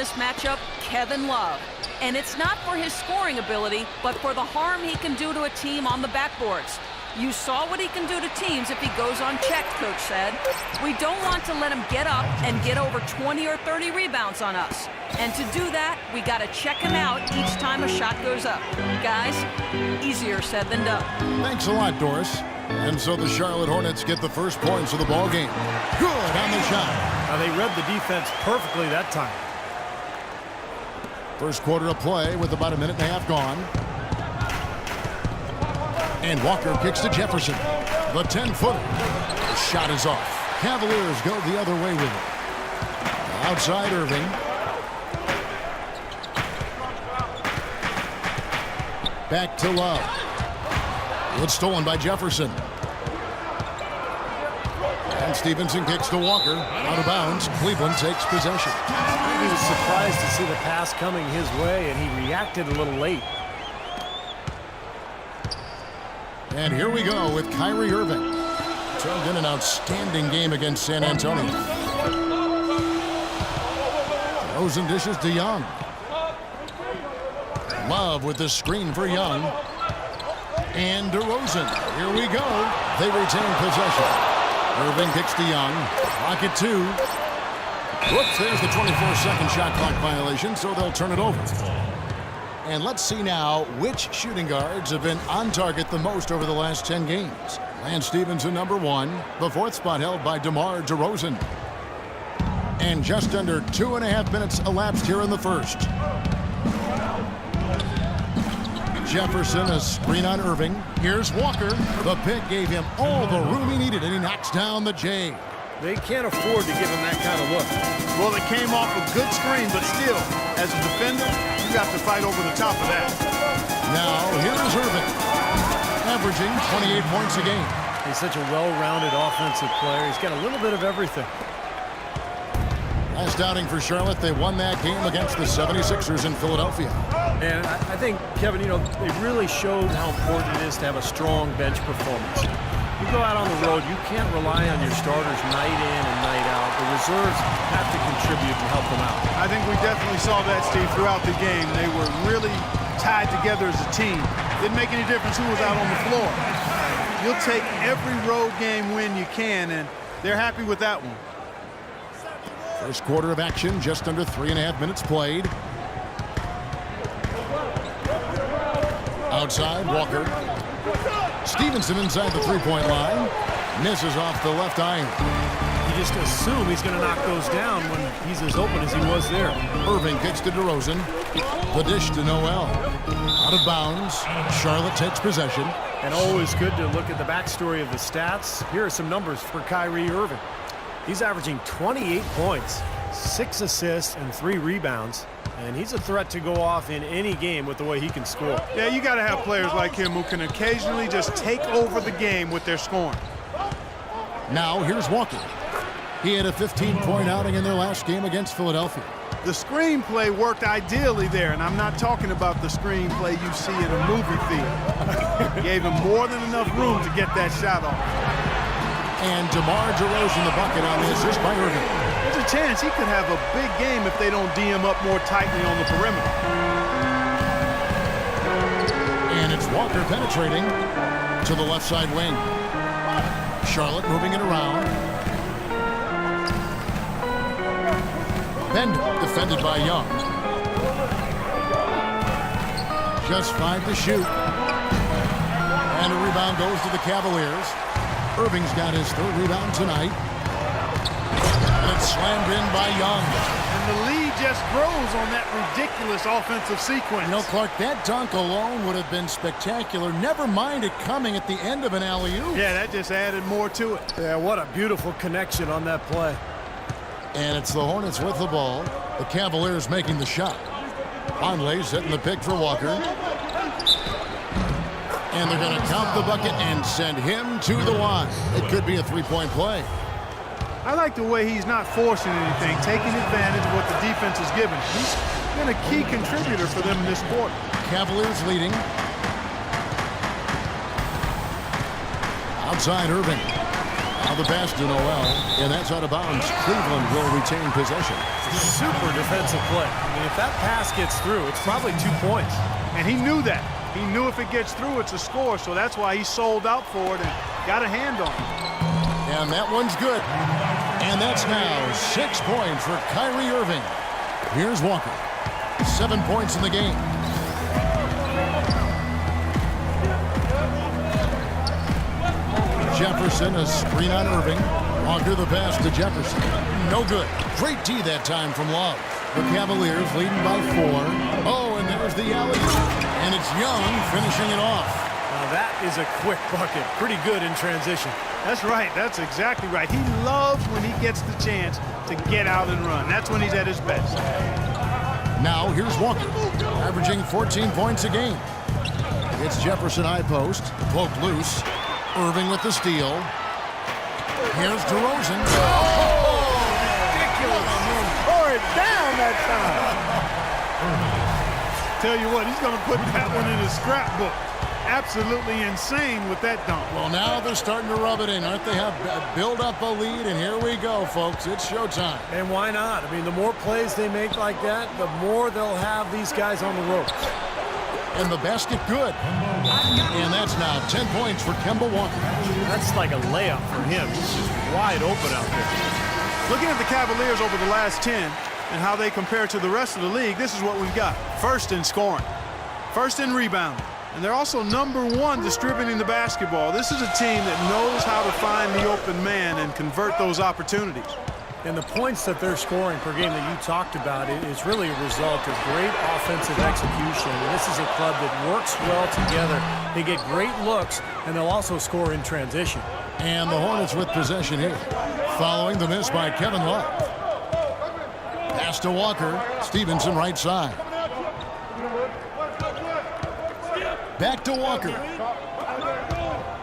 this matchup, Kevin Love. And it's not for his scoring ability, but for the harm he can do to a team on the backboards. You saw what he can do to teams if he goes unchecked, Coach said. We don't want to let him get up and get over 20 or 30 rebounds on us. And to do that, we got to check him out each time a shot goes up. Guys, easier said than done. Thanks a lot, Doris. And so the Charlotte Hornets get the first points of the ball game. Good on the shot. Now they read the defense perfectly that time. First quarter of play with about a minute and a half gone. And Walker kicks to Jefferson. The 10-footer. The shot is off. Cavaliers go the other way with it. Outside Irving. Back to Love. It's stolen by Jefferson. And Stevenson kicks to Walker. Out of bounds. Cleveland takes possession. He was surprised to see the pass coming his way, and he reacted a little late. And here we go with Kyrie Irving. Turned in an outstanding game against San Antonio. Throws and dishes to Young. Love with the screen for Young. And DeRozan. Here we go. They retain possession. Irving kicks to Young. Clock at 2. Whoops, there's the 24-second shot clock violation, so they'll turn it over. And let's see now which shooting guards have been on target the most over the last 10 games. Lance Stevenson, number 1. The 4th spot held by DeMar DeRozan. And just under 2.5 minutes elapsed here in the first. Jefferson, a screen on Irving. Here's Walker. The pick gave him all the room he needed, and he knocks down the J. They can't afford to give him that kind of look. Well, it came off a good screen, but still, as a defender, you got to fight over the top of that. Now, here's Irving, averaging 28 points a game. He's such a well-rounded offensive player. He's got a little bit of everything. Last outing for Charlotte, they won that game against the 76ers in Philadelphia. And I think, Kevin, you know, they really showed how important it is to have a strong bench performance. You go out on the road, you can't rely on your starters night in and night out. The reserves have to contribute and help them out. I think we definitely saw that, Steve, throughout the game. They were really tied together as a team. Didn't make any difference who was out on the floor. You'll take every road game win you can, and they're happy with that one. First quarter of action, just under 3.5 minutes played. Outside, Walker. Stevenson inside the three-point line. Misses off the left iron. You just assume he's going to knock those down when he's as open as he was there. Irving kicks to DeRozan. The dish to Noel. Out of bounds. Charlotte takes possession. And always good to look at the backstory of the stats. Here are some numbers for Kyrie Irving. He's averaging 28 points, 6 assists, and 3 rebounds. And he's a threat to go off in any game with the way he can score. Yeah, you got to have players like him who can occasionally just take over the game with their scoring. Now here's Walker. He had a 15-point outing in their last game against Philadelphia. The screenplay worked ideally there, and I'm not talking about the screenplay you see in a movie theater. Gave him more than enough room to get that shot off. And DeMar DeRozan the bucket on the assist by Irving. There's a chance he could have a big game if they don't D him up more tightly on the perimeter. And it's Walker penetrating to the left side wing. Charlotte moving it around. Bender defended by Young. Just 5 to shoot. And a rebound goes to the Cavaliers. Irving's got his 3rd rebound tonight. And it's slammed in by Young. And the lead just grows on that ridiculous offensive sequence. You know, Clark, that dunk alone would have been spectacular. Never mind it coming at the end of an alley-oop. Yeah, that just added more to it. Yeah, what a beautiful connection on that play. And it's the Hornets with the ball. The Cavaliers making the shot. Conley setting the pick for Walker. And they're going to count the bucket and send him to the line. It could be a 3-point play. I like the way he's not forcing anything, taking advantage of what the defense is giving. He's been a key contributor for them in this quarter. Cavaliers leading. Outside Irving. Now the pass to Noel, and that's out of bounds. Cleveland will retain possession. Super defensive play. I mean, if that pass gets through, it's probably 2 points. And he knew that. He knew if it gets through, it's a score, so that's why he sold out for it and got a hand on it. And that one's good. And that's now 6 points for Kyrie Irving. Here's Walker. 7 points in the game. Jefferson, a screen on Irving. Walker the pass to Jefferson. No good. Great D that time from Love. The Cavaliers leading by 4. Oh, and there's the alley-oop. And it's Young finishing it off. Now that is a quick bucket. Pretty good in transition. That's right. That's exactly right. He loves when he gets the chance to get out and run. That's when he's at his best. Now here's Walker, averaging 14 points a game. It's Jefferson high post, poked loose. Irving with the steal. Here's DeRozan. Oh, ridiculous. Tore it down that time. Tell you what, he's going to put that one in his scrapbook. Absolutely insane with that dunk. Well, now they're starting to rub it in, aren't they? Have build up a lead, and here we go, folks. It's showtime. And why not? I mean, the more plays they make like that, the more they'll have these guys on the ropes. And the basket good. And that's now 10 points for Kemba Walker. That's like a layup for him. He's just wide open out there. Looking at the Cavaliers over the last 10 and how they compare to the rest of the league, this is what we've got. First in scoring. First in rebounding. And they're also #1 distributing the basketball. This is a team that knows how to find the open man and convert those opportunities. And the points that they're scoring per game that you talked about is really a result of great offensive execution. And this is a club that works well together. They get great looks, and they'll also score in transition. And the Hornets with possession here, following the miss by Kevin Love. Pass to Walker. Stevenson right side. Back to Walker.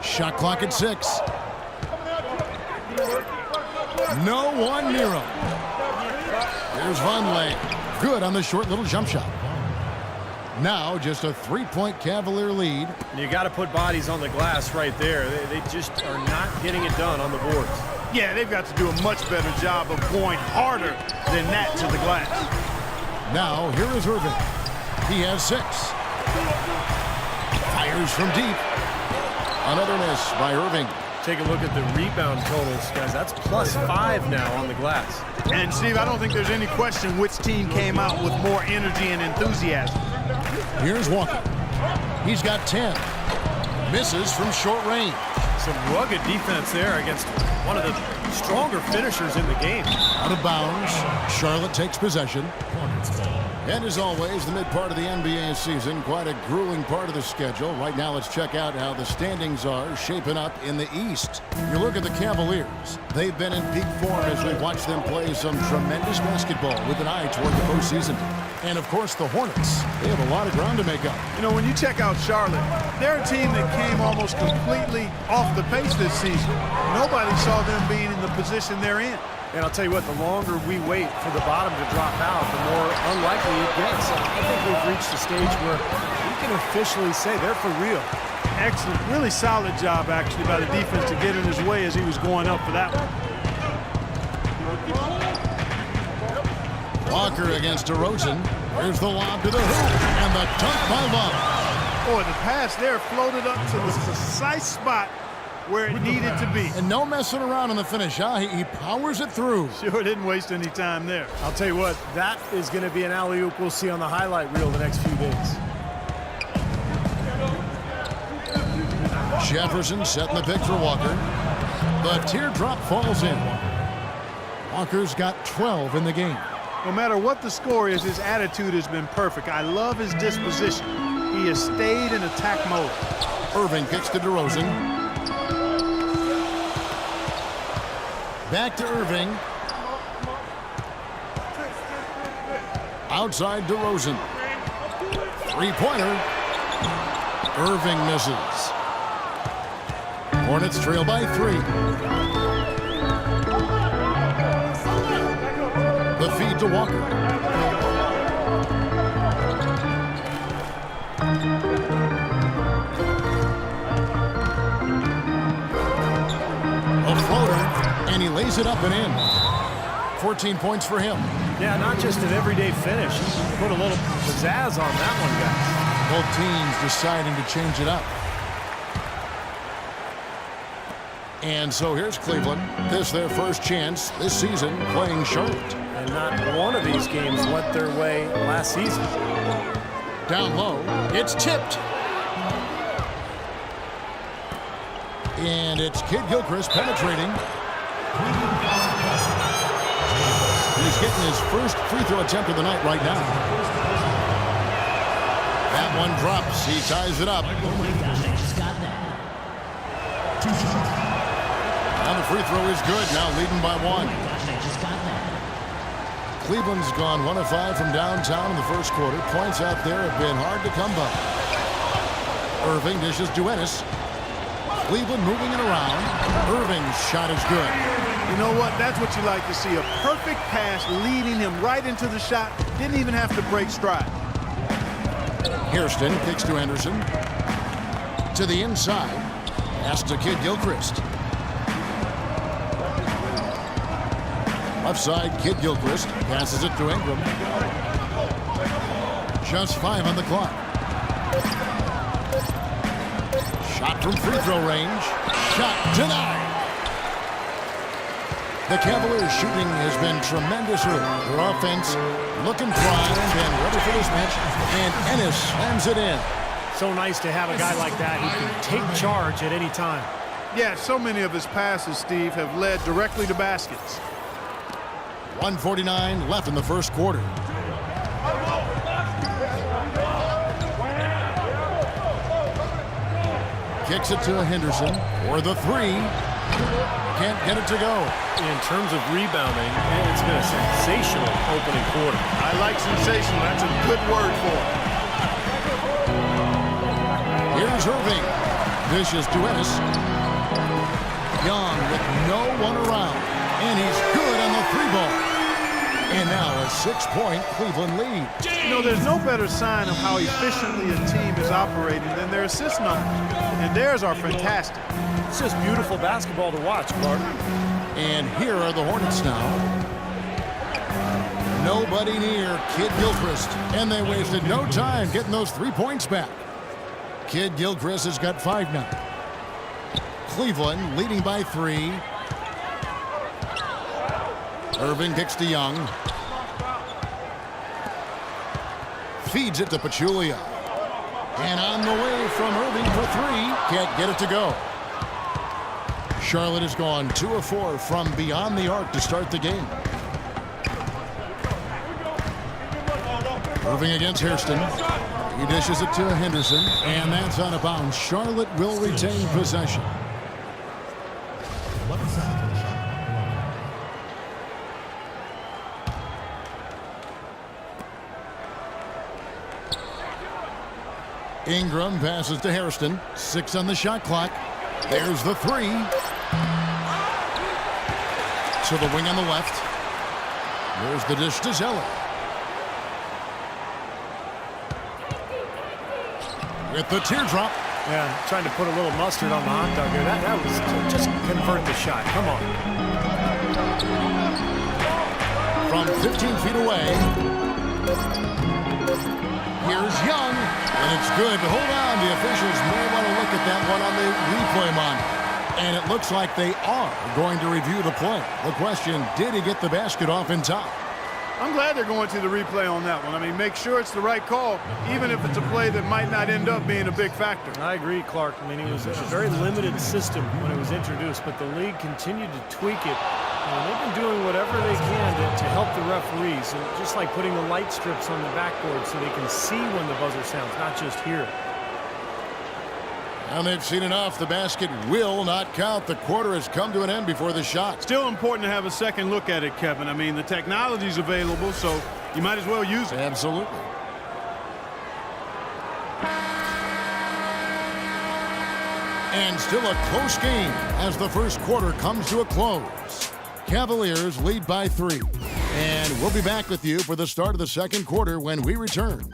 Shot clock at 6. No one near him. There's Vonleh. Good on the short little jump shot. Now just a 3-point Cavalier lead. And you got to put bodies on the glass right there. They just are not getting it done on the boards. Yeah, they've got to do a much better job of going harder than that to the glass. Now here is Irving. He has 6. Fires from deep. Another miss by Irving. Take a look at the rebound totals, guys. That's +5 now on the glass. And, Steve, I don't think there's any question which team came out with more energy and enthusiasm. Here's Walker. He's got 10. Misses from short range. Some rugged defense there against one of the stronger finishers in the game. Out of bounds. Charlotte takes possession. And as always, the mid part of the NBA season, quite a grueling part of the schedule. Right now, let's check out how the standings are shaping up in the East. You look at the Cavaliers. They've been in peak form as we've watched them play some tremendous basketball with an eye toward the postseason. And, of course, the Hornets. They have a lot of ground to make up. You know, when you check out Charlotte, they're a team that came almost completely off the pace this season. Nobody saw them being in the position they're in. And I'll tell you what, the longer we wait for the bottom to drop out, the more unlikely it gets. I think we've reached a stage where we can officially say they're for real. Excellent. Really solid job, actually, by the defense to get in his way as he was going up for that one. Walker against DeRozan. Here's the lob to the hoop. And the dunk by Love. Boy, the pass there floated up to the precise spot where it needed to be. And no messing around in the finish, huh? He powers it through. Sure didn't waste any time there. I'll tell you what, that is going to be an alley-oop we'll see on the highlight reel the next few days. Jefferson setting the pick for Walker. The teardrop falls in. Walker's got 12 in the game. No matter what the score is, his attitude has been perfect. I love his disposition. He has stayed in attack mode. Irving kicks to DeRozan. Back to Irving. Outside DeRozan. Three-pointer. Irving misses. Hornets trail by 3. The feed to Walker. A floater. lays it up and in. 14 points for him. Yeah, not just an everyday finish. He put a little pizzazz on that one, guys. Both teams deciding to change it up. And so here's Cleveland. This their first chance this season playing Charlotte. And not one of these games went their way last season. Down low, it's tipped. And it's Kid Gilchrist penetrating. He's getting his first free throw attempt of the night right now. That one drops. He ties it up. And the free throw is good. Now leading by one. Cleveland's gone 1 of 5 from downtown in the first quarter. Points out there have been hard to come by. Irving dishes to Ennis. Cleveland moving it around. Irving's shot is good. You know what? That's what you like to see. A perfect pass leading him right into the shot. Didn't even have to break stride. Hairston kicks to Anderson. To the inside. Pass to Kid Gilchrist. Left side, Kid Gilchrist passes it to Ingram. Just 5 on the clock. Shot from free throw range. Shot denied. The Cavaliers shooting has been tremendous early. Their offense looking primed and ready for this match. And Ennis slams it in. So nice to have a guy like that who can take charge at any time. Yeah, so many of his passes, Steve, have led directly to baskets. 1:49 left in the first quarter. Kicks it to Henderson for the three. Can't get it to go. In terms of rebounding, it's been a sensational opening quarter. I like sensational. That's a good word for it. Here's Irving. Dishes to Ennis. Young with no one around. And he's good on the three ball. And now a 6-point Cleveland lead. You know, there's no better sign of how efficiently a team is operating than their assist numbers. And theirs are fantastic. It's just beautiful basketball to watch, Clark. And here are the Hornets now. Nobody near Kid Gilchrist. And they wasted no time getting those 3 points back. Kid Gilchrist has got 5 now. Cleveland leading by 3. Irving kicks to Young. Feeds it to Pachulia. And on the way from Irving for 3. Can't get it to go. Charlotte has gone 2 of 4 from beyond the arc to start the game. Irving against Hairston. He dishes it to Henderson. And that's out of bounds. Charlotte will retain possession. Ingram passes to Hairston. 6 on the shot clock. There's the 3. To the wing on the left. There's the dish to Zeller. With the teardrop. Yeah, trying to put a little mustard on the hot dog here. That was just convert the shot. Come on. From 15 feet away. Here's Young. And it's good. Hold on. The officials may want to look at that one on the replay monitor. And it looks like they are going to review the play. The question, did he get the basket off in time? I'm glad they're going to the replay on that one. I mean, make sure it's the right call, even if it's a play that might not end up being a big factor. I agree, Clark. I mean, it was a very limited system when it was introduced, but the league continued to tweak it. And they've been doing whatever they can to help the referees, and just like putting the light strips on the backboard so they can see when the buzzer sounds, not just hear it. And they've seen enough. The basket will not count. The quarter has come to an end before the shot. Still important to have a second look at it, Kevin. I mean, the technology's available, so you might as well use it. Absolutely. And still a close game as the first quarter comes to a close. Cavaliers lead by 3. And we'll be back with you for the start of the second quarter when we return.